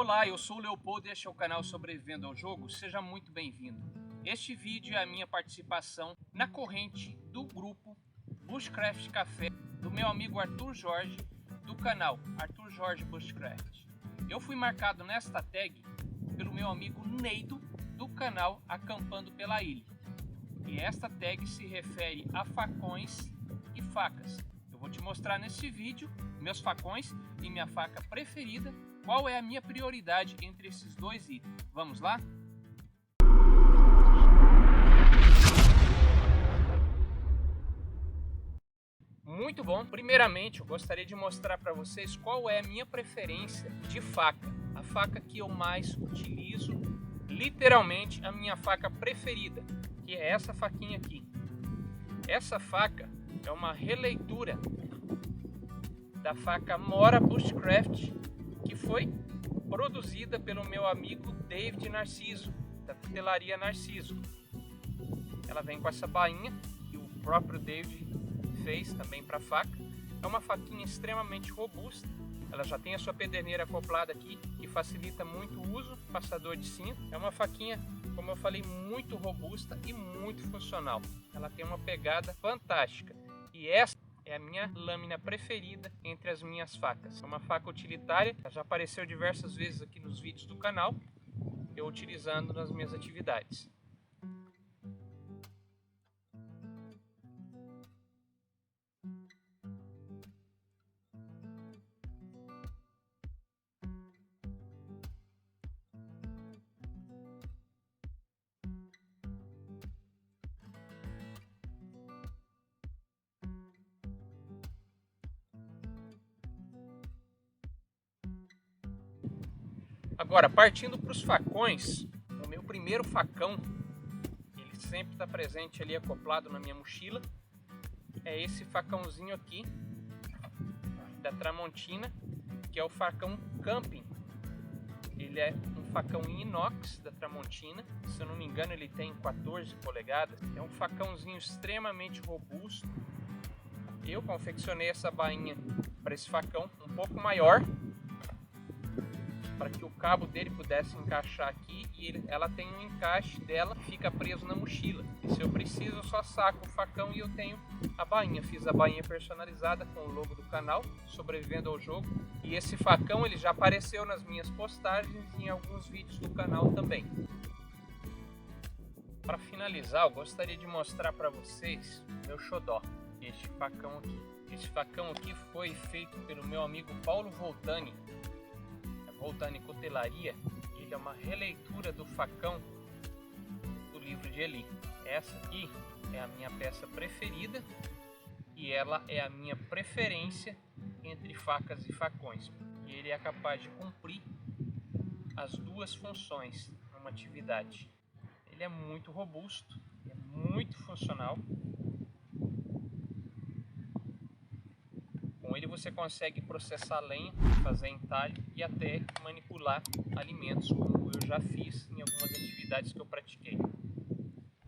Olá, eu sou o Leopoldo e este é o canal Sobrevivendo ao Jogo. Seja muito bem-vindo. Este vídeo é a minha participação na corrente do grupo Bushcraft Café do meu amigo Arthur Jorge, do canal Arthur Jorge Bushcraft. Eu fui marcado nesta tag pelo meu amigo Neido, do canal Acampando pela Ilha. E esta tag se refere a facões e facas. Eu vou te mostrar nesse vídeo meus facões e minha faca preferida. Qual é a minha prioridade entre esses dois itens? Vamos lá? Muito bom. Primeiramente, eu gostaria de mostrar para vocês qual é a minha preferência de faca. A faca que eu mais utilizo, literalmente a minha faca preferida, que é essa faquinha aqui. Essa faca é uma releitura da faca Mora Bushcraft, que foi produzida pelo meu amigo David Narciso, da Cutelaria Narciso. Ela vem com essa bainha que o próprio David fez também para faca. É uma faquinha extremamente robusta. Ela já tem a sua pederneira acoplada aqui, que facilita muito o uso, passador de cinto. É uma faquinha, como eu falei, muito robusta e muito funcional. Ela tem uma pegada fantástica. E essa é a minha lâmina preferida entre as minhas facas. É uma faca utilitária, já apareceu diversas vezes aqui nos vídeos do canal, eu utilizando nas minhas atividades. Agora, partindo para os facões, o meu primeiro facão, ele sempre está presente ali acoplado na minha mochila, é esse facãozinho aqui, da Tramontina, que é o facão Camping. Ele é um facão inox da Tramontina, se eu não me engano ele tem 14 polegadas, é um facãozinho extremamente robusto. Eu confeccionei essa bainha para esse facão um pouco maior, para que o cabo dele pudesse encaixar aqui, e ela tem um encaixe dela, fica preso na mochila. E se eu preciso, eu só saco o facão e eu tenho a bainha. Fiz a bainha personalizada com o logo do canal, Sobrevivendo ao Jogo. E esse facão ele já apareceu nas minhas postagens e em alguns vídeos do canal também. Para finalizar, eu gostaria de mostrar para vocês o meu xodó, este facão aqui. Este facão aqui foi feito pelo meu amigo Paulo Voltani, Voltani Cutelaria. Ele é uma releitura do facão do livro de Eli. Essa aqui é a minha peça preferida e ela é a minha preferência entre facas e facões. E ele é capaz de cumprir as duas funções numa atividade. Ele é muito robusto, é muito funcional. Com ele você consegue processar lenha, fazer entalhe e até manipular alimentos, como eu já fiz em algumas atividades que eu pratiquei.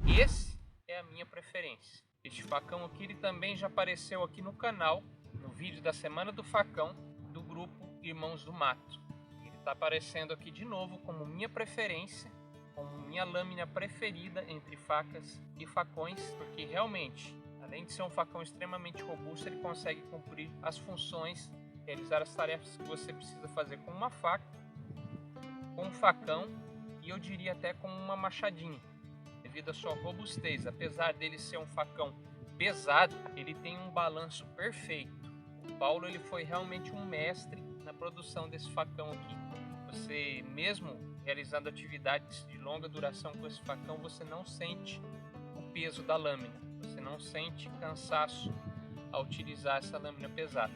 Esse é a minha preferência. Este facão aqui ele também já apareceu aqui no canal, no vídeo da Semana do Facão, do grupo Irmãos do Mato. Ele está aparecendo aqui de novo como minha preferência, como minha lâmina preferida entre facas e facões, porque realmente, além de ser um facão extremamente robusto, ele consegue cumprir as funções, realizar as tarefas que você precisa fazer com uma faca, com um facão e eu diria até com uma machadinha, devido à sua robustez. Apesar dele ser um facão pesado, ele tem um balanço perfeito. O Paulo ele foi realmente um mestre na produção desse facão aqui. Você mesmo realizando atividades de longa duração com esse facão, você não sente o peso da lâmina. Você não sente cansaço ao utilizar essa lâmina pesada.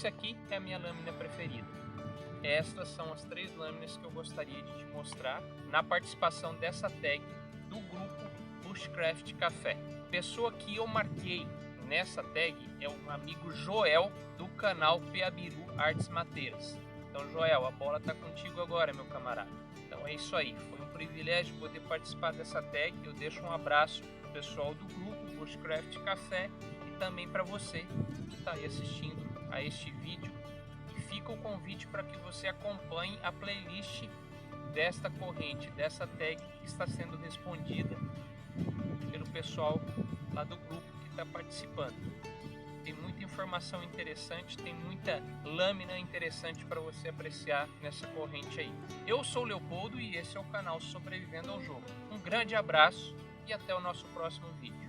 esse aqui é a minha lâmina preferida. Estas são as 3 lâminas que eu gostaria de te mostrar na participação dessa tag do grupo Bushcraft Café. A pessoa que eu marquei nessa tag é o amigo Joel do canal Peabiru Artes Mateiras. Então, Joel, a bola está contigo agora, meu camarada. Então é isso aí, foi um privilégio poder participar dessa tag. Eu deixo um abraço pro pessoal do grupo Bushcraft Café e também para você que está aí assistindo a este vídeo. E fica o convite para que você acompanhe a playlist desta corrente, dessa tag que está sendo respondida pelo pessoal lá do grupo que está participando. Tem muita informação interessante, tem muita lâmina interessante para você apreciar nessa corrente aí. Eu sou o Leopoldo e esse é o canal Sobrevivendo ao Jogo. Um grande abraço e até o nosso próximo vídeo.